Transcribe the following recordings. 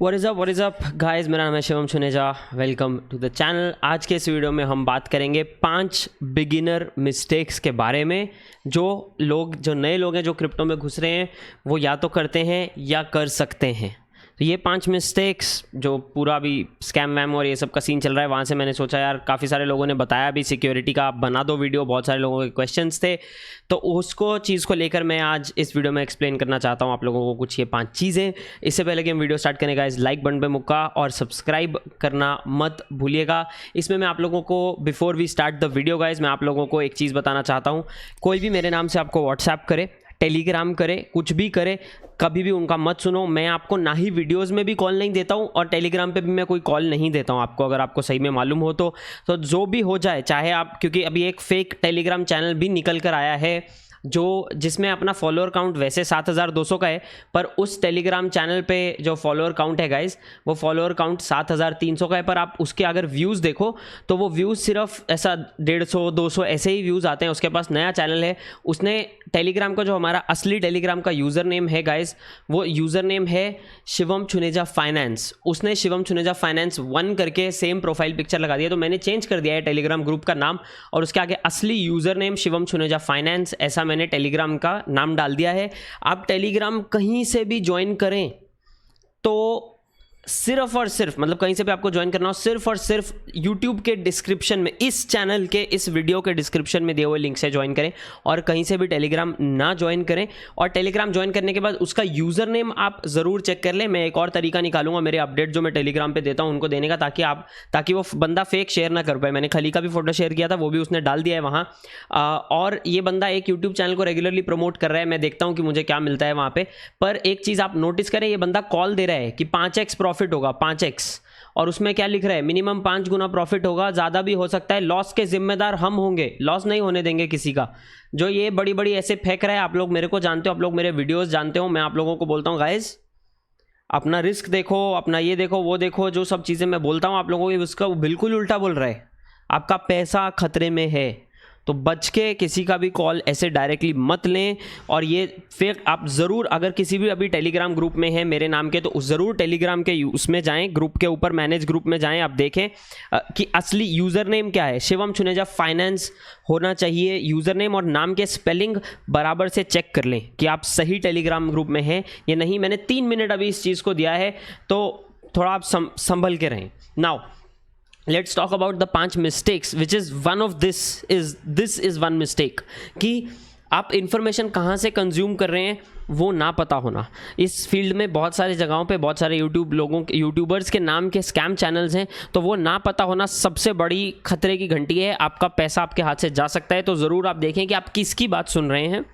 What is up guys, मेरा नाम है Shivam Chuneja. Welcome to the channel. आज के इस वीडियो में हम बात करेंगे 5 बिगिनर मिस्टेक्स के बारे में जो नए लोग हैं जो क्रिप्टो में घुस रहे हैं वो या तो करते हैं या कर सकते हैं। तो ये 5 मिस्टेक्स जो पूरा भी स्कैम वैम और ये सब का सीन चल रहा है, वहाँ से मैंने सोचा यार काफ़ी सारे लोगों ने बताया भी सिक्योरिटी का, आप बना दो वीडियो, बहुत सारे लोगों के क्वेश्चंस थे, तो उसको चीज़ को लेकर मैं आज इस वीडियो में एक्सप्लेन करना चाहता हूँ आप लोगों को कुछ ये 5 चीज़ें। इससे पहले कि हम वीडियो स्टार्ट करने का इस लाइक बटन पे मुक्का और सब्सक्राइब करना मत भूलिएगा। इसमें मैं आप लोगों को before we start the video guys मैं आप लोगों को एक चीज़ बताना चाहता हूँ। कोई भी मेरे नाम से आपको व्हाट्सएप करे, टेलीग्राम करे, कुछ भी करे, कभी भी उनका मत सुनो। मैं आपको ना ही वीडियोस में भी कॉल नहीं देता हूँ और टेलीग्राम पे भी मैं कोई कॉल नहीं देता हूँ आपको, अगर आपको सही में मालूम हो तो जो भी हो जाए, चाहे आप, क्योंकि अभी एक फेक टेलीग्राम चैनल भी निकल कर आया है जिसमें अपना फॉलोअर काउंट वैसे 7200 का है, पर उस टेलीग्राम चैनल पे जो फॉलोअर काउंट है गाइस वो फॉलोअर काउंट 7300 का है, पर आप उसके अगर व्यूज़ देखो तो वो व्यूज़ सिर्फ ऐसा 150-200 ऐसे ही व्यूज़ आते हैं। उसके पास नया चैनल है, उसने टेलीग्राम का जो हमारा असली टेलीग्राम का यूज़र नेम है गाइस, वो यूज़र नेम है शिवम चुनेजा फाइनेंस। उसने शिवम चुनेजा फाइनेंस 1 करके सेम प्रोफाइल पिक्चर लगा दिया, तो मैंने चेंज कर दिया है टेलीग्राम ग्रुप का नाम और उसके आगे असली यूज़र नेम शिवम चुनेजा फाइनेंस ऐसा मैंने टेलीग्राम का नाम डाल दिया है। आप टेलीग्राम कहीं से भी ज्वाइन करें तो सिर्फ और सिर्फ, मतलब कहीं से भी आपको ज्वाइन करना हो, सिर्फ और सिर्फ यूट्यूब के डिस्क्रिप्शन में, इस चैनल के, इस वीडियो के डिस्क्रिप्शन में दिए हुए लिंक से ज्वाइन करें और कहीं से भी टेलीग्राम ना ज्वाइन करें। और टेलीग्राम ज्वाइन करने के बाद उसका यूज़र नेम आप ज़रूर चेक कर लें। मैं एक और तरीका निकालूंगा मेरे अपडेट जो मैं टेलीग्राम पे देता हूं उनको देने का, ताकि वो बंदा फेक शेयर ना कर पाए। मैंने खली का भी फोटो शेयर किया था, वो भी उसने डाल दिया है वहाँ। और ये बंदा एक यूट्यूब चैनल को रेगुलरली प्रमोट कर रहा है, मैं देखता हूँ कि मुझे क्या मिलता है वहाँ पर। पर एक चीज़ आप नोटिस करें, ये बंदा कॉल दे रहा है कि 5x प्रॉफिट होगा, 5x, और उसमें क्या लिख रहा है, मिनिमम 5 गुना प्रॉफिट होगा, ज़्यादा भी हो सकता है, लॉस के जिम्मेदार हम होंगे, लॉस नहीं होने देंगे किसी का। जो ये बड़ी बड़ी ऐसे फेंक रहा है, आप लोग मेरे को जानते हो, आप लोग मेरे वीडियोस जानते हो, मैं आप लोगों को बोलता हूँ गाइज अपना रिस्क देखो, अपना ये देखो वो देखो, जो सब चीज़ें मैं बोलता हूँ आप लोगों को उसका बिल्कुल उल्टा बोल रहा है। आपका पैसा खतरे में है, तो बच के किसी का भी कॉल ऐसे डायरेक्टली मत लें। और ये फेक आप ज़रूर, अगर किसी भी अभी टेलीग्राम ग्रुप में है मेरे नाम के, तो ज़रूर टेलीग्राम के उसमें जाएं, ग्रुप के ऊपर मैनेज ग्रुप में जाएं, आप देखें कि असली यूज़र नेम क्या है। शिवम चुनेजा फाइनेंस होना चाहिए यूज़र नेम, और नाम के स्पेलिंग बराबर से चेक कर लें कि आप सही टेलीग्राम ग्रुप में हैं या नहीं। मैंने 3 मिनट अभी इस चीज़ को दिया है, तो थोड़ा आप संभल के रहें। Now let's talk about the 5 mistakes which is one of this is one mistake, कि आप इंफॉर्मेशन कहाँ से कंज्यूम कर रहे हैं वो ना पता होना। इस फील्ड में बहुत सारी जगहों पे बहुत सारे यूट्यूबर्स के नाम के स्कैम चैनल्स हैं, तो वो ना पता होना सबसे बड़ी खतरे की घंटी है। आपका पैसा आपके हाथ से जा सकता है, तो ज़रूर आप देखें कि आप किसकी बात सुन रहे हैं,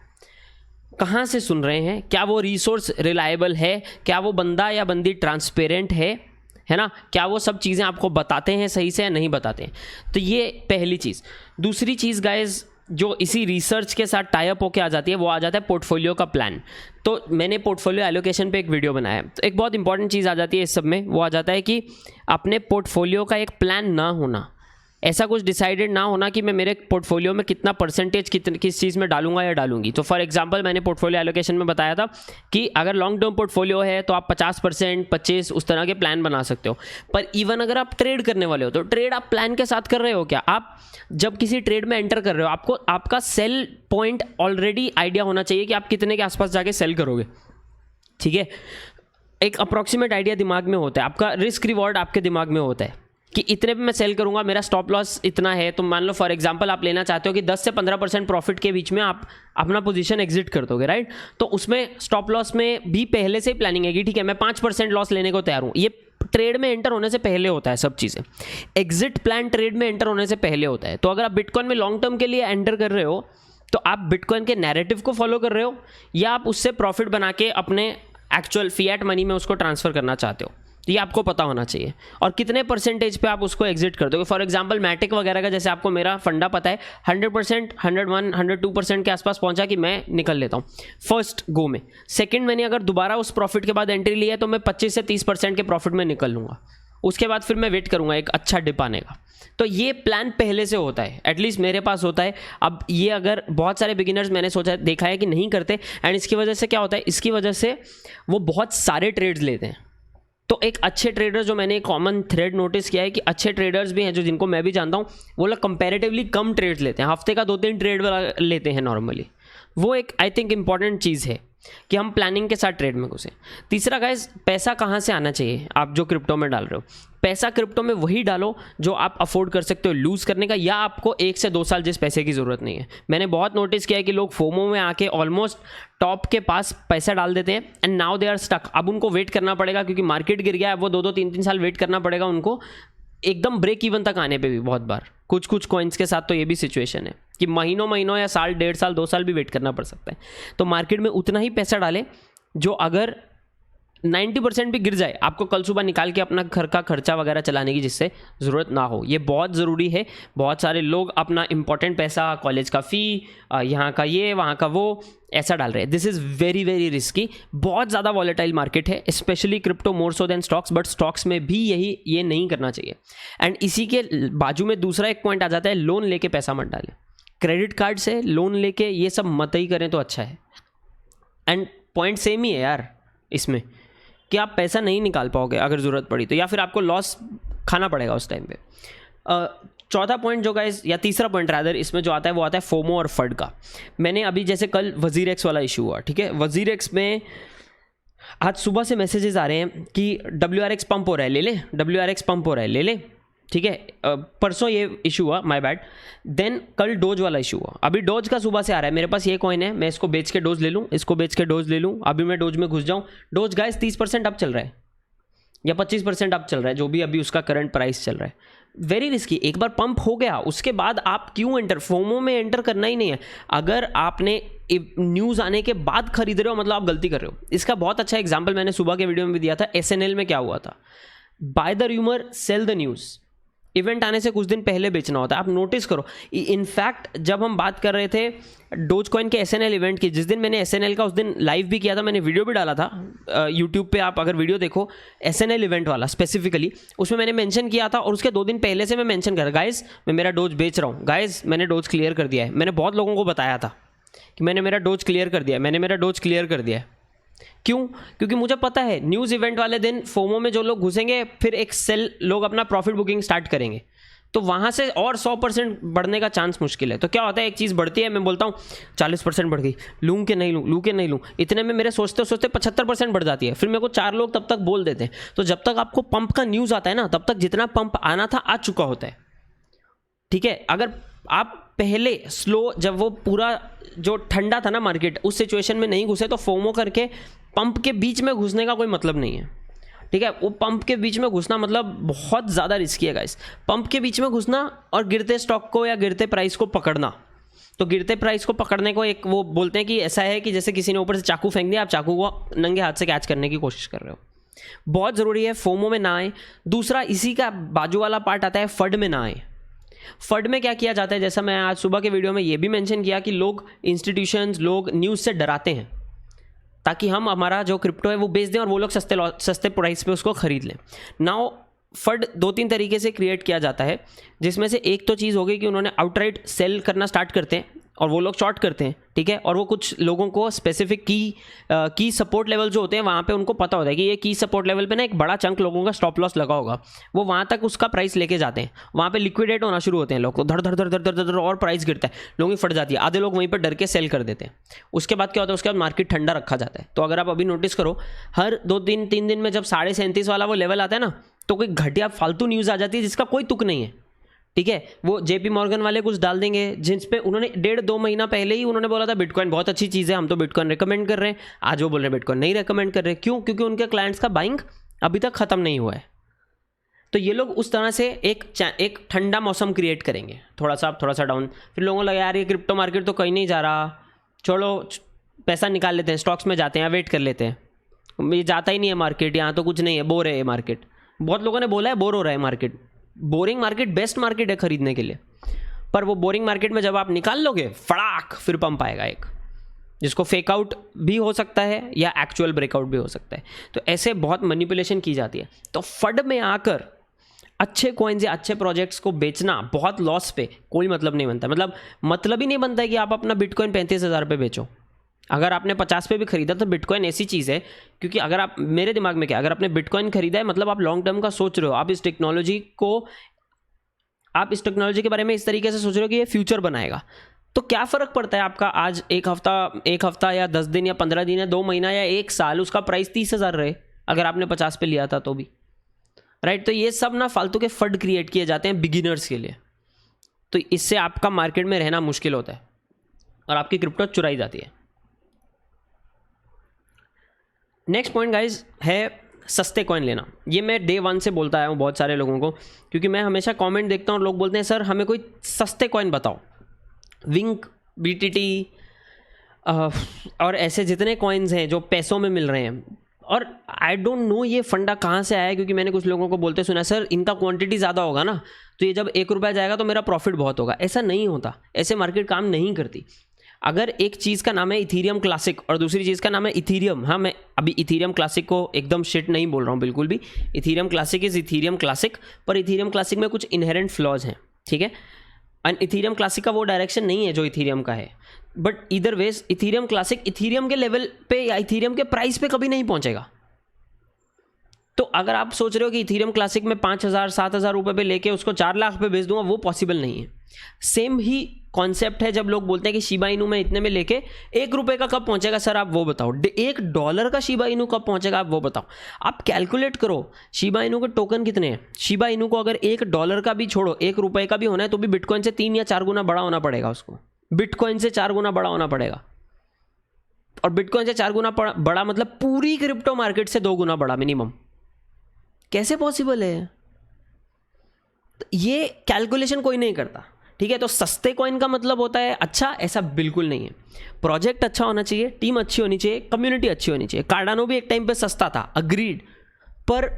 कहाँ से सुन रहे हैं, क्या वो रिसोर्स रिलायबल है, क्या वो बंदा या बंदी ट्रांसपेरेंट है ना, क्या वो सब चीज़ें आपको बताते हैं सही से या नहीं बताते हैं। तो ये पहली चीज़। दूसरी चीज़ गाइज जो इसी रिसर्च के साथ टाई अप होकर आ जाती है, वो आ जाता है पोर्टफोलियो का प्लान। तो मैंने पोर्टफोलियो एलोकेशन पे एक वीडियो बनाया है, तो एक बहुत इंपॉर्टेंट चीज़ आ जाती है इस सब में, वो आ जाता है कि अपने पोर्टफोलियो का एक प्लान ना होना, ऐसा कुछ डिसाइडेड ना होना कि मैं मेरे पोर्टफोलियो में कितना परसेंटेज किस चीज़ में डालूंगा या डालूंगी। तो फॉर एग्जांपल मैंने पोर्टफोलियो एलोकेशन में बताया था कि अगर लॉन्ग टर्म पोर्टफोलियो है तो आप 50%, 25 उस तरह के प्लान बना सकते हो। पर इवन अगर आप ट्रेड करने वाले हो, तो ट्रेड आप प्लान के साथ कर रहे हो क्या? आप जब किसी ट्रेड में एंटर कर रहे हो, आपको आपका सेल पॉइंट ऑलरेडी आइडिया होना चाहिए कि आप कितने के आसपास जाके सेल करोगे, ठीक है। एक अप्रॉक्सीमेट आइडिया दिमाग में होता है, आपका रिस्क रिवॉर्ड आपके दिमाग में होता है कि इतने पे मैं सेल करूंगा, मेरा स्टॉप लॉस इतना है। तो मान लो फॉर एग्जांपल आप लेना चाहते हो कि 10 से 15% प्रॉफिट के बीच में आप अपना पोजीशन एग्जिट कर दोगे, राइट। तो उसमें स्टॉप लॉस में भी पहले से ही प्लानिंग है कि ठीक है मैं 5% लॉस लेने को तैयार हूँ। ये ट्रेड में एंटर होने से पहले होता है सब चीज़ें। एग्जिट प्लान ट्रेड में एंटर होने से पहले होता है। तो अगर आप बिटकॉइन में लॉन्ग टर्म के लिए एंटर कर रहे हो, तो आप बिटकॉइन के नैरेटिव को फॉलो कर रहे हो या आप उससे प्रॉफिट बना के अपने एक्चुअल फिएट मनी में उसको ट्रांसफर करना चाहते हो, ये आपको पता होना चाहिए। और कितने परसेंटेज पे आप उसको एग्जिट कर दोगे। फॉर एग्जांपल मैटिक वगैरह का, जैसे आपको मेरा फंडा पता है 100%, 101, 102% के आसपास पहुंचा कि मैं निकल लेता हूँ फर्स्ट गो में। सेकंड मैंने अगर दोबारा उस प्रॉफिट के बाद एंट्री ली है तो मैं 25 से 30% के प्रॉफिट में निकल लूँगा। उसके बाद फिर मैं वेट करूँगा एक अच्छा डिप आने का। तो ये प्लान पहले से होता है, एटलीस्ट मेरे पास होता है। अब ये अगर बहुत सारे बिगिनर्स मैंने सोचा देखा है कि नहीं करते, एंड इसकी वजह से क्या होता है, इसकी वजह से वो बहुत सारे ट्रेड्स लेते हैं। तो एक अच्छे ट्रेडर, जो मैंने कॉमन थ्रेड नोटिस किया है कि अच्छे ट्रेडर्स भी हैं, जो जिनको मैं भी जानता हूँ, वो लोग कंपैरेटिवली कम ट्रेड्स लेते हैं, हफ्ते का 2-3 ट्रेड लेते हैं नॉर्मली। वो एक आई थिंक इंपॉर्टेंट चीज़ है कि हम प्लानिंग के साथ ट्रेड में घुसें। तीसरा गाइस, पैसा कहाँ से आना चाहिए? आप जो क्रिप्टो में डाल रहे हो, पैसा क्रिप्टो में वही डालो जो आप अफोर्ड कर सकते हो लूज़ करने का, या आपको 1 से 2 साल जिस पैसे की ज़रूरत नहीं है। मैंने बहुत नोटिस किया है कि लोग फोमो में आके ऑलमोस्ट टॉप के पास पैसा डाल देते हैं and now they are stuck. अब उनको वेट करना पड़ेगा क्योंकि मार्केट गिर गया है, वो 2-2 3-3 साल वेट करना पड़ेगा उनको एकदम ब्रेक इवन तक आने पे भी। बहुत बार कुछ कॉइन्स के साथ तो ये भी सिचुएशन है कि महीनों या साल, 1.5 साल, 2 साल भी वेट करना पड़ सकता है। तो मार्केट में उतना ही पैसा डालें जो अगर 90% भी गिर जाए, आपको कल सुबह निकाल के अपना घर का खर्चा वगैरह चलाने की जिससे ज़रूरत ना हो। ये बहुत ज़रूरी है। बहुत सारे लोग अपना इंपॉर्टेंट पैसा, कॉलेज का फ़ी, यहाँ का ये, वहाँ का वो, ऐसा डाल रहे हैं। This is very very risky. बहुत ज़्यादा वॉलेटाइल मार्केट है, specially crypto more so than stocks, but stocks में भी ये नहीं करना चाहिए। एंड इसी के बाजू में दूसरा एक पॉइंट आ जाता है, लोन लेके पैसा मत डालें। क्रेडिट कार्ड से लोन लेके ये सब मत ही करें तो अच्छा है। एंड पॉइंट सेम ही है यार इसमें कि आप पैसा नहीं निकाल पाओगे अगर ज़रूरत पड़ी तो, या फिर आपको लॉस खाना पड़ेगा उस टाइम पे। चौथा पॉइंट जो गाइस, या तीसरा पॉइंट रादर, इसमें जो आता है वो आता है फोमो और फड का। मैंने अभी जैसे कल वजीर एक्स वाला इशू हुआ, ठीक है, वजीर एक्स में आज सुबह से मैसेजेस आ रहे हैं कि WRX पंप हो रहा है, ले ले, WRX पंप हो रहा है, ले ले, ठीक है। परसों ये इशू हुआ, माय बैड। देन कल डोज वाला इशू हुआ। अभी डोज का सुबह से आ रहा है, मेरे पास ये कॉइन है, मैं इसको बेच के डोज ले लूँ, इसको बेच के डोज ले लूँ, अभी मैं डोज में घुस जाऊँ। डोज गाइस 30% अप चल रहा है या 25% अप चल रहा है, जो भी अभी उसका करंट प्राइस चल रहा है। Very risky. एक बार पंप हो गया उसके बाद आप क्यों एंटर? फोमो में एंटर करना ही नहीं है। अगर आपने न्यूज़ आने के बाद खरीद रहे हो मतलब आप गलती कर रहे हो। इसका बहुत अच्छा एग्जाम्पल मैंने सुबह के वीडियो में भी दिया था। SNL में क्या हुआ था? Buy the rumour, sell the news. Event आने से कुछ दिन पहले बेचना होता है। आप नोटिस करो, इनफैक्ट जब हम बात कर रहे थे डोज कॉइन के SNL इवेंट की, जिस दिन मैंने SNL का उस दिन लाइव भी किया था, मैंने वीडियो भी डाला था यूट्यूब पे, आप अगर वीडियो देखो SNL इवेंट वाला स्पेसिफिकली, उसमें मैंने मेंशन किया था। और उसके 2 दिन पहले से मैं मेंशन कर, गाइस मैं मेरा डोज बेच रहा हूँ, गाइस मैंने डोज क्लियर कर दिया है। मैंने बहुत लोगों को बताया था कि मैंने मेरा डोज क्लियर कर दिया है, मैंने मेरा डोज क्लियर कर दिया है। क्यों? क्योंकि मुझे पता है न्यूज़ इवेंट वाले दिन फोमो में जो लोग घुसेंगे, फिर एक सेल लोग अपना प्रॉफिट बुकिंग स्टार्ट करेंगे, तो वहाँ से और 100% बढ़ने का चांस मुश्किल है। तो क्या होता है, एक चीज़ बढ़ती है, मैं बोलता हूँ 40% बढ़ गई, लूँ कि नहीं लूँ, लूँ कि नहीं लूँ, इतने में मेरे सोचते सोचते 75% बढ़ जाती है। फिर मेरे को 4 लोग तब तक बोल देते हैं। तो जब तक आपको पंप का न्यूज़ आता है ना, तब तक जितना पंप आना था आ चुका होता है, ठीक है। अगर आप पहले स्लो, जब वो पूरा जो ठंडा था ना मार्केट, उस सिचुएशन में नहीं घुसे, तो फोमो करके पंप के बीच में घुसने का कोई मतलब नहीं है, ठीक है। वो पंप के बीच में घुसना मतलब बहुत ज़्यादा रिस्की है गाइस। पंप के बीच में घुसना और गिरते स्टॉक को या गिरते प्राइस को पकड़ना, तो गिरते प्राइस को पकड़ने को एक वो बोलते हैं कि ऐसा है कि जैसे किसी ने ऊपर से चाकू फेंक दिया, आप चाकू को नंगे हाथ से कैच करने की कोशिश कर रहे हो। बहुत ज़रूरी है फोमो में ना आए। दूसरा, इसी का बाजू वाला पार्ट आता है फड में ना आए। फड में क्या किया जाता है, जैसा मैं आज सुबह के वीडियो में ये भी मेंशन किया कि लोग, इंस्टीट्यूशंस, लोग न्यूज़ से डराते हैं ताकि हम हमारा जो क्रिप्टो है वो बेच दें और वो लोग सस्ते प्राइस पे उसको खरीद लें। नाउ फड 2-3 तरीके से क्रिएट किया जाता है, जिसमें से एक तो चीज़ हो गई कि उन्होंने आउटराइट सेल करना स्टार्ट करते हैं और वो लोग शॉर्ट करते हैं, ठीक है। और वो कुछ लोगों को स्पेसिफिक की सपोर्ट लेवल जो होते हैं वहाँ पे उनको पता होता है कि ये की सपोर्ट लेवल पे ना एक बड़ा चंक लोगों का स्टॉप लॉस लगा होगा, वो वहाँ तक उसका प्राइस लेके जाते हैं। वहाँ पे लिक्विडेट होना शुरू होते हैं लोग, तो धड़ धड़ धड़ धड़ धड़ धड़ और प्राइस गिरता है, लोगों की फट जाती है, आधे लोग वहीं पर डर के सेल कर देते हैं। उसके बाद क्या होता है, उसके बाद मार्केट ठंडा रखा जाता है। तो अगर आप अभी नोटिस करो, हर 2-3 दिन में जब 37.5 वाला वो लेवल आता है ना, तो कोई घटिया फालतू न्यूज़ आ जाती है जिसका कोई तुक नहीं है, ठीक है। वो JP मॉर्गन वाले कुछ डाल देंगे जिस पे उन्होंने 1.5-2 महीना पहले ही उन्होंने बोला था बिटकॉइन बहुत अच्छी चीज़ है, हम तो बिटकॉइन रिकमेंड कर रहे हैं। आज वो बोल रहे हैं बिटकॉइन नहीं रिकमेंड कर रहे। क्यों? क्योंकि उनके क्लाइंट्स का बाइंग अभी तक ख़त्म नहीं हुआ है। तो ये लोग उस तरह से एक ठंडा मौसम क्रिएट करेंगे, थोड़ा सा डाउन। फिर लोगों को लगा यार ये क्रिप्टो मार्केट तो कहीं नहीं जा रहा, छोड़ो पैसा निकाल लेते हैं, स्टॉक्स में जाते हैं, वेट कर लेते हैं, ये जाता ही नहीं है मार्केट, यहाँ तो कुछ नहीं है, बोर है ये मार्केट। बहुत लोगों ने बोला है बोर हो रहा है market. Boring market best market है खरीदने के लिए, पर वो बोरिंग मार्केट में जब आप निकाल लोगे फड़ाक, फिर पंप आएगा एक, जिसको फेक आउट भी हो सकता है या एक्चुअल ब्रेकआउट भी हो सकता है। तो ऐसे बहुत मैनिपुलेशन की जाती है। तो फड में आकर अच्छे कॉइन्स या अच्छे प्रोजेक्ट्स को बेचना बहुत लॉस पे कोई मतलब नहीं बनता। मतलब ही नहीं बनता है कि आप अपना बिटकॉइन 35,000 पे बेचो, अगर आपने 50 पे भी खरीदा तो बिटकॉइन ऐसी चीज़ है, क्योंकि अगर आप, मेरे दिमाग में क्या, अगर आपने बिटकॉइन खरीदा है मतलब आप लॉन्ग टर्म का सोच रहे हो, आप इस टेक्नोलॉजी के बारे में इस तरीके से सोच रहे हो कि ये फ्यूचर बनाएगा, तो क्या फ़र्क पड़ता है आपका आज एक हफ्ता या 10 दिन या 15 दिन या 2 महीना या 1 साल उसका प्राइस 30,000 रहे, अगर आपने 50 पे लिया था तो भी, राइट। तो ये सब ना फालतू के फंड क्रिएट किए जाते हैं बिगिनर्स के लिए, तो इससे आपका मार्केट में रहना मुश्किल होता है और आपकी क्रिप्टो चुराई जाती है। नेक्स्ट पॉइंट गाइज है सस्ते कॉइन लेना। ये मैं डे 1 से बोलता आया हूँ बहुत सारे लोगों को, क्योंकि मैं हमेशा कमेंट देखता हूँ और लोग बोलते हैं सर हमें कोई सस्ते कॉइन बताओ, विंक, BTT और ऐसे जितने कॉइन्स हैं जो पैसों में मिल रहे हैं। और आई डोंट नो ये फंडा कहाँ से आया है, क्योंकि मैंने कुछ लोगों को बोलते सुना सर इनका क्वांटिटी ज़्यादा होगा ना, तो ये जब 1 रुपया जाएगा तो मेरा प्रॉफिट बहुत होगा। ऐसा नहीं होता, ऐसे मार्केट काम नहीं करती। अगर एक चीज़ का नाम है इथीरियम क्लासिक और दूसरी चीज़ का नाम है इथीरियम, हाँ मैं अभी इथीरियम क्लासिक को एकदम शिट नहीं बोल रहा हूँ बिल्कुल भी, Ethereum classic is Ethereum classic, पर इथीरियम क्लासिक में कुछ इनहेरेंट फ्लॉज हैं, ठीक है। एंड इथीरियम क्लासिक का वो डायरेक्शन नहीं है जो इथीरियम का है, बट इधर वेज इथीरियम क्लासिक इथीरियम के लेवल पे या इथीरियम के प्राइस पे कभी नहीं पहुंचेगा। तो अगर आप सोच रहे हो कि इथीरियम क्लासिक में 5,000 7,000 रुपये पे लेके उसको 4 लाख पे बेच दूंगा, वो पॉसिबल नहीं है। सेम ही कॉन्सेप्ट है जब लोग बोलते हैं कि शिबा इनू में इतने में लेके 1 रुपये का कब पहुंचेगा सर आप वो बताओ, $1 का शिबा इनू कब पहुंचेगा आप वो बताओ। आप कैलकुलेट करो शिबा इनू के टोकन कितने हैं। शिबा इनू को अगर $1 का भी छोड़ो, 1 रुपये का भी होना है तो भी बिटकॉइन से 3 या 4 गुना बड़ा होना पड़ेगा उसको, बिटकॉइन से 4 गुना बड़ा होना पड़ेगा। और बिटकॉइन से 4 गुना बड़ा मतलब पूरी क्रिप्टो मार्केट से 2 गुना बड़ा मिनिमम। कैसे पॉसिबल है? ये कैलकुलेशन कोई नहीं करता, ठीक है। तो सस्ते कॉइन का मतलब होता है अच्छा, ऐसा बिल्कुल नहीं है। प्रोजेक्ट अच्छा होना चाहिए, टीम अच्छी होनी चाहिए, कम्युनिटी अच्छी होनी चाहिए। कार्डानो भी एक टाइम पे सस्ता था, अग्रीड, पर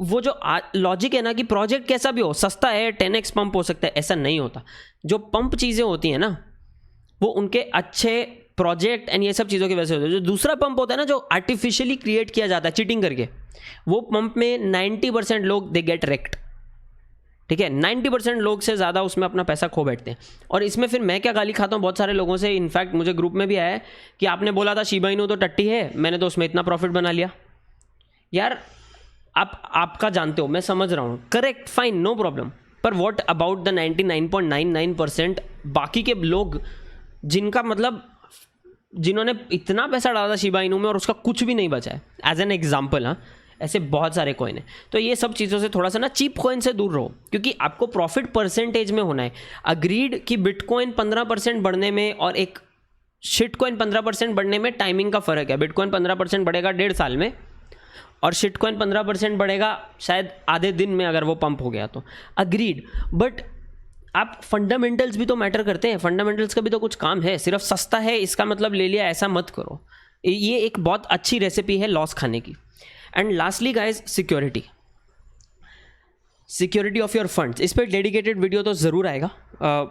वो जो लॉजिक है ना कि प्रोजेक्ट कैसा भी हो सस्ता है 10x पंप हो सकता है, ऐसा नहीं होता। जो पंप चीज़ें होती हैं ना वो उनके अच्छे प्रोजेक्ट एंड ये सब चीज़ों की वजह से होता है। जो दूसरा पंप होता है ना जो आर्टिफिशियली क्रिएट किया जाता है चीटिंग करके, वो पंप में 90% लोग दे गेट रेक्ट, ठीक है। 90% लोग से ज़्यादा उसमें अपना पैसा खो बैठते हैं। और इसमें फिर मैं क्या गाली खाता हूँ बहुत सारे लोगों से, इनफैक्ट मुझे ग्रुप में भी आया है कि आपने बोला था शिबा इनू तो टट्टी है, मैंने तो उसमें इतना प्रॉफिट बना लिया। यार आपका जानते हो, मैं समझ रहा हूँ, करेक्ट, फाइन, नो प्रॉब्लम, पर व्हाट अबाउट द 99.99% बाकी के लोग जिनका मतलब जिन्होंने इतना पैसा डाला था शिबा इनू में और उसका कुछ भी नहीं बचा है। एज एन एग्जाम्पल, हाँ, ऐसे बहुत सारे कॉइन हैं। तो ये सब चीज़ों से थोड़ा सा ना चीप कॉइन से दूर रहो, क्योंकि आपको प्रॉफिट परसेंटेज में होना है। अग्रीड कि बिटकॉइन 15% बढ़ने में और एक शिट कॉइन 15% बढ़ने में टाइमिंग का फ़र्क है। बिटकॉइन 15% बढ़ेगा 1.5 साल में और शिट कॉइन 15% बढ़ेगा शायद आधे दिन में अगर वो पंप हो गया तो, अग्रीड। बट आप फंडामेंटल्स भी तो मैटर करते हैं, फंडामेंटल्स का भी तो कुछ काम है। सिर्फ सस्ता है इसका मतलब ले लिया ऐसा मत करो। ये एक बहुत अच्छी रेसिपी है लॉस खाने की। And lastly guys, security of your funds, इस पर डेडिकेटेड वीडियो तो ज़रूर आएगा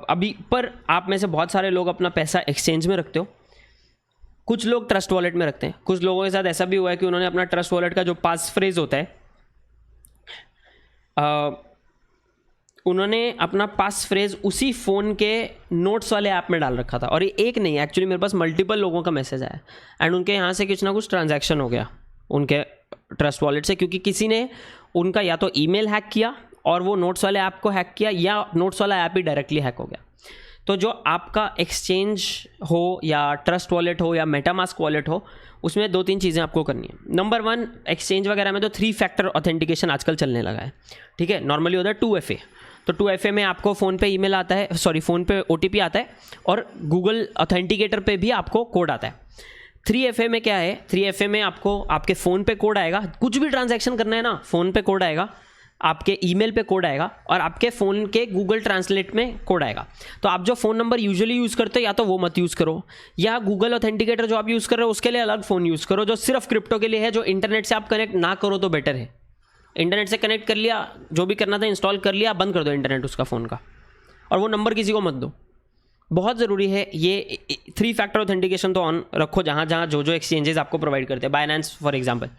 अभी। पर आप में से बहुत सारे लोग अपना पैसा एक्सचेंज में रखते हो, कुछ लोग ट्रस्ट वॉलेट में रखते हैं। कुछ लोगों के साथ ऐसा भी हुआ है कि उन्होंने अपना ट्रस्ट वॉलेट का जो पास फ्रेज होता है उन्होंने अपना पास फ्रेज उसी फ़ोन के नोट्स वाले ऐप में डाल रखा था। और ये एक नहीं, एक्चुअली मेरे पास मल्टीपल लोगों का मैसेज आया एंड उनके यहाँ से कुछ ना कुछ ट्रांजैक्शन हो गया उनके ट्रस्ट वॉलेट से, क्योंकि किसी ने उनका या तो ईमेल हैक किया और वो नोट्स वाले ऐप को हैक किया, या नोट्स वाला ऐप ही डायरेक्टली हैक हो गया। तो जो आपका एक्सचेंज हो या ट्रस्ट वॉलेट हो या मेटामास्क वॉलेट हो, उसमें 2-3 चीज़ें आपको करनी है। नंबर 1, एक्सचेंज वगैरह में तो 3 फैक्टर ऑथेंटिकेशन आजकल चलने लगा है, ठीक है। नॉर्मली होता है 2FA। तो 2FA में आपको फ़ोन पे ईमेल आता है, सॉरी फ़ोन पे OTP आता है और गूगल ऑथेंटिकेटर पे भी आपको कोड आता है। 3FA में क्या है, 3FA में आपको आपके फ़ोन पे कोड आएगा, कुछ भी ट्रांजैक्शन करना है ना फ़ोन पे कोड आएगा, आपके ईमेल पे कोड आएगा और आपके फ़ोन के गूगल ट्रांसलेट में कोड आएगा। तो आप जो फ़ोन नंबर यूजुअली यूज़ करते हो या तो वो मत यूज़ करो, या गूगल ऑथेंटिकेटर जो आप यूज़ कर रहे हो उसके लिए अलग फ़ोन यूज़ करो जो सिर्फ क्रिप्टो के लिए है, जो इंटरनेट से आप कनेक्ट ना करो तो बेटर है। इंटरनेट से कनेक्ट कर लिया, जो भी करना था इंस्टॉल कर लिया, बंद कर दो इंटरनेट उसका फ़ोन का, और वो नंबर किसी को मत दो। बहुत ज़रूरी है ये 3 फैक्टर ऑथेंटिकेशन तो ऑन रखो जहाँ जहाँ जो एक्सचेंजेस आपको प्रोवाइड करते हैं, बाइनेंस फॉर एग्जांपल,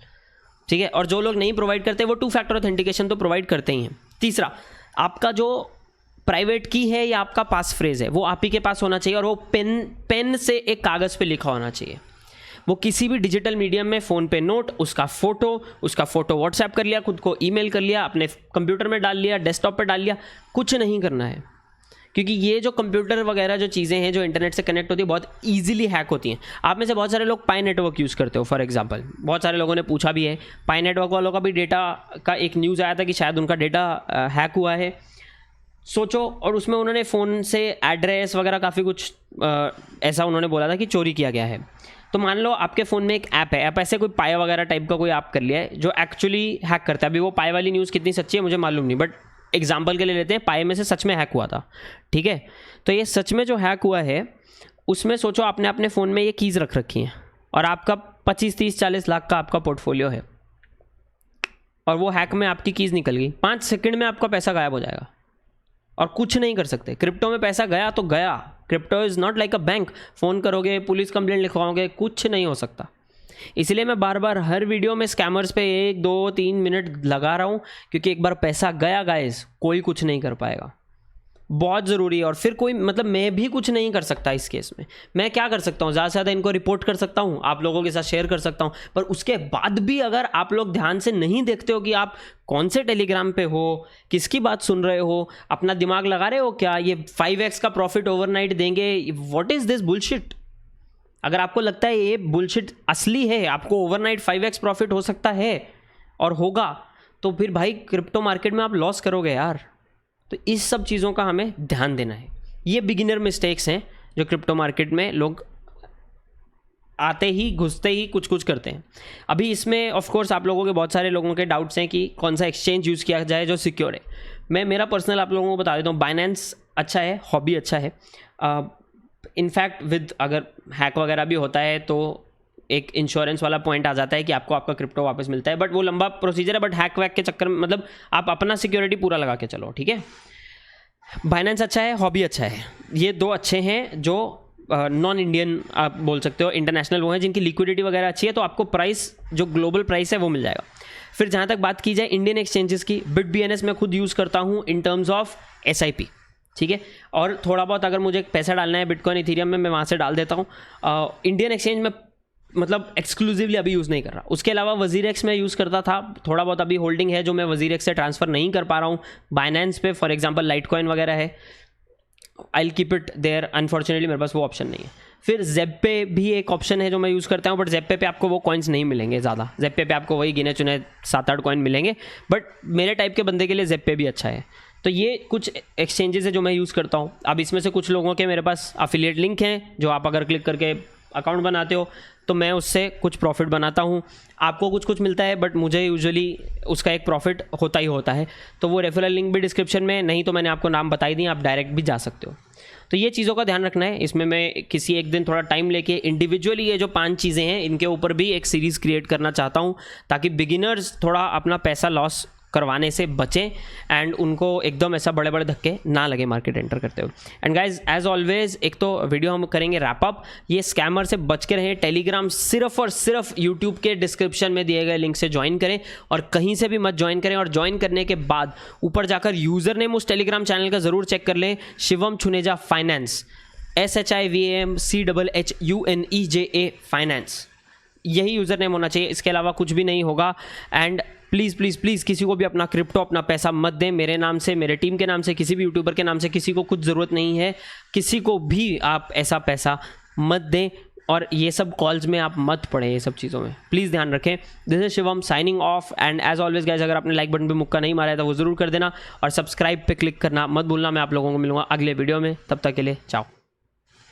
ठीक है। और जो लोग नहीं प्रोवाइड करते वो 2 फैक्टर ऑथेंटिकेशन तो प्रोवाइड करते ही हैं। तीसरा, आपका जो प्राइवेट की है या आपका पास फ्रेज है, वो आप ही के पास होना चाहिए और वो पेन से एक कागज़ पे लिखा होना चाहिए। वो किसी भी डिजिटल मीडियम में, फ़ोन पे नोट, उसका फ़ोटो व्हाट्सएप कर लिया, खुद को ईमेल कर लिया, अपने कंप्यूटर में डाल लिया, डेस्कटॉप पे डाल लिया, कुछ नहीं करना है। क्योंकि ये जो कंप्यूटर वगैरह जो चीज़ें हैं जो इंटरनेट से कनेक्ट होती है बहुत ईजिली हैक होती हैं। आप में से बहुत सारे लोग पाई नेटवर्क यूज़ करते हो फॉर एग्जांपल, बहुत सारे लोगों ने पूछा भी है। पाई नेटवर्क वालों का भी डेटा का एक न्यूज़ आया था कि शायद उनका डेटा हैक हुआ है, सोचो। और उसमें उन्होंने फ़ोन से एड्रेस वगैरह काफ़ी कुछ ऐसा उन्होंने बोला था कि चोरी किया गया है। तो मान लो आपके फ़ोन में एक ऐप है, ऐप ऐसे कोई पाई वगैरह टाइप का कोई ऐप कर लिया है जो एक्चुअली हैक करता है। अभी वो पाई वाली न्यूज़ कितनी सच्ची है मुझे मालूम नहीं, बट एग्जाम्पल के लिए लेते हैं, पाई में से सच में हैक हुआ था, ठीक है। तो ये सच में जो हैक हुआ है उसमें सोचो आपने अपने फ़ोन में ये कीज़ रख रखी हैं और आपका 25, 30, 40 लाख का आपका पोर्टफोलियो है और वो हैक में आपकी कीज़ निकल गई, 5 सेकंड में आपका पैसा गायब हो जाएगा और कुछ नहीं कर सकते। क्रिप्टो में पैसा गया तो गया, crypto is not like a bank. Phone करोगे, पुलिस कंप्लेंट लिखवाओगे, कुछ नहीं हो सकता। इसलिए मैं बार बार हर वीडियो में स्कैमर्स पे 1, 2, 3 मिनट लगा रहा हूँ, क्योंकि एक बार पैसा गया गाइस, कोई कुछ नहीं कर पाएगा। बहुत ज़रूरी है। और फिर कोई मतलब मैं भी कुछ नहीं कर सकता इस केस में। मैं क्या कर सकता हूँ, ज़्यादा से ज़्यादा इनको रिपोर्ट कर सकता हूँ, आप लोगों के साथ शेयर कर सकता हूँ। पर उसके बाद भी अगर आप लोग ध्यान से नहीं देखते हो कि आप कौन से टेलीग्राम पे हो, किसकी बात सुन रहे हो, अपना दिमाग लगा रहे हो क्या, ये 5x का प्रॉफिट ओवरनाइट देंगे, व्हाट इज़ दिस बुलशिट। अगर आपको लगता है ये बुलशिट असली है, आपको ओवरनाइट 5x प्रॉफिट हो सकता है और होगा, तो फिर भाई क्रिप्टो मार्केट में आप लॉस करोगे यार। तो इस सब चीज़ों का हमें ध्यान देना है। ये बिगिनर मिस्टेक्स हैं जो क्रिप्टो मार्केट में लोग आते ही घुसते ही कुछ कुछ करते हैं। अभी इसमें ऑफ कोर्स आप लोगों के बहुत सारे लोगों के डाउट्स हैं कि कौन सा एक्सचेंज यूज़ किया जाए जो सिक्योर है। मैं मेरा पर्सनल आप लोगों को बता देता हूँ, बाइनेंस अच्छा है, हॉबी अच्छा है। इनफैक्ट विद अगर हैक वगैरह भी होता है तो एक इंश्योरेंस वाला पॉइंट आ जाता है कि आपको आपका क्रिप्टो वापस मिलता है, बट वो लंबा प्रोसीजर है। बट हैक वैक के चक्कर में मतलब आप अपना सिक्योरिटी पूरा लगा के चलो, ठीक है। बाइनेंस अच्छा है, हॉबी अच्छा है, ये दो अच्छे हैं जो नॉन इंडियन आप बोल सकते हो, इंटरनेशनल वो हैं जिनकी लिक्विडिटी वगैरह अच्छी है, तो आपको प्राइस जो ग्लोबल प्राइस है वो मिल जाएगा। फिर जहाँ तक बात की जाए इंडियन एक्सचेंजेस की, BitBNS मैं खुद यूज़ करता हूँ इन टर्म्स ऑफ SIP, ठीक है। और थोड़ा बहुत अगर मुझे पैसा डालना है बिटकॉइन इथेरियम में, मैं वहाँ से डाल देता हूँ। इंडियन एक्सचेंज में मतलब एक्सक्लूसिवली अभी यूज़ नहीं कर रहा। उसके अलावा WazirX में यूज़ करता था, थोड़ा बहुत अभी होल्डिंग है जो मैं WazirX से ट्रांसफ़र नहीं कर पा रहा हूँ। बाइनेंस पे फॉर एग्जांपल लाइटकॉइन वगैरह है, I will keep it there, unfortunately मेरे पास वो ऑप्शन नहीं है। फिर ज़ेप्पे भी एक ऑप्शन है जो मैं यूज़ करता हूँ, बट ज़ेप्पे पे आपको वो कॉइन्स नहीं मिलेंगे ज़्यादा। ज़ेप्पे पे आपको वही गिने चुने 7-8 कॉइन मिलेंगे, बट मेरे टाइप के बंदे के लिए ज़ेप्पे भी अच्छा है। तो ये कुछ एक्सचेंजेस है जो मैं यूज़ करता हूँ। अब इसमें से कुछ लोगों के मेरे पास अफिलिएट लिंक हैं जो आप अगर क्लिक करके अकाउंट बनाते हो तो मैं उससे कुछ प्रॉफिट बनाता हूँ, आपको कुछ कुछ मिलता है, बट मुझे यूजुअली उसका एक प्रॉफिट होता ही होता है। तो वो रेफरल लिंक भी डिस्क्रिप्शन में, नहीं तो मैंने आपको नाम बताई दी, आप डायरेक्ट भी जा सकते हो। तो ये चीज़ों का ध्यान रखना है। इसमें मैं किसी एक दिन थोड़ा टाइम लेके इंडिविजुअली ये जो 5 चीज़ें हैं इनके ऊपर भी एक सीरीज़ क्रिएट करना चाहता हूँ, ताकि बिगिनर्स थोड़ा अपना पैसा लॉस करवाने से बचें एंड उनको एकदम ऐसा बड़े बड़े धक्के ना लगे मार्केट एंटर करते हुए। एंड गाइज एज ऑलवेज एक तो वीडियो हम करेंगे रैप अप, ये स्कैमर से बच के रहें। टेलीग्राम सिर्फ और सिर्फ यूट्यूब के डिस्क्रिप्शन में दिए गए लिंक से ज्वाइन करें और कहीं से भी मत ज्वाइन करें। और ज्वाइन करने के बाद ऊपर जाकर यूज़र नेम उस टेलीग्राम चैनल का ज़रूर चेक कर लें, शिवम छुनेजा फाइनेंस, SHIVAMCHUNEJA फाइनेंस, यही यूज़र नेम होना चाहिए, इसके अलावा कुछ भी नहीं होगा। एंड प्लीज़ प्लीज़ प्लीज़ किसी को भी अपना क्रिप्टो अपना पैसा मत दें, मेरे नाम से, मेरे टीम के नाम से, किसी भी यूट्यूबर के नाम से, किसी को कुछ ज़रूरत नहीं है, किसी को भी आप ऐसा पैसा मत दें। और ये सब कॉल्स में आप मत पड़े, ये सब चीज़ों में प्लीज़ ध्यान रखें। This is Shivam signing off and as always guys अगर आपने लाइक बटन पे मुक्का नहीं मारा है तो वो ज़रूर कर देना और सब्सक्राइब पे क्लिक करना मत भूलना। मैं आप लोगों को मिलूंगा अगले वीडियो में, तब तक के लिए चाओ।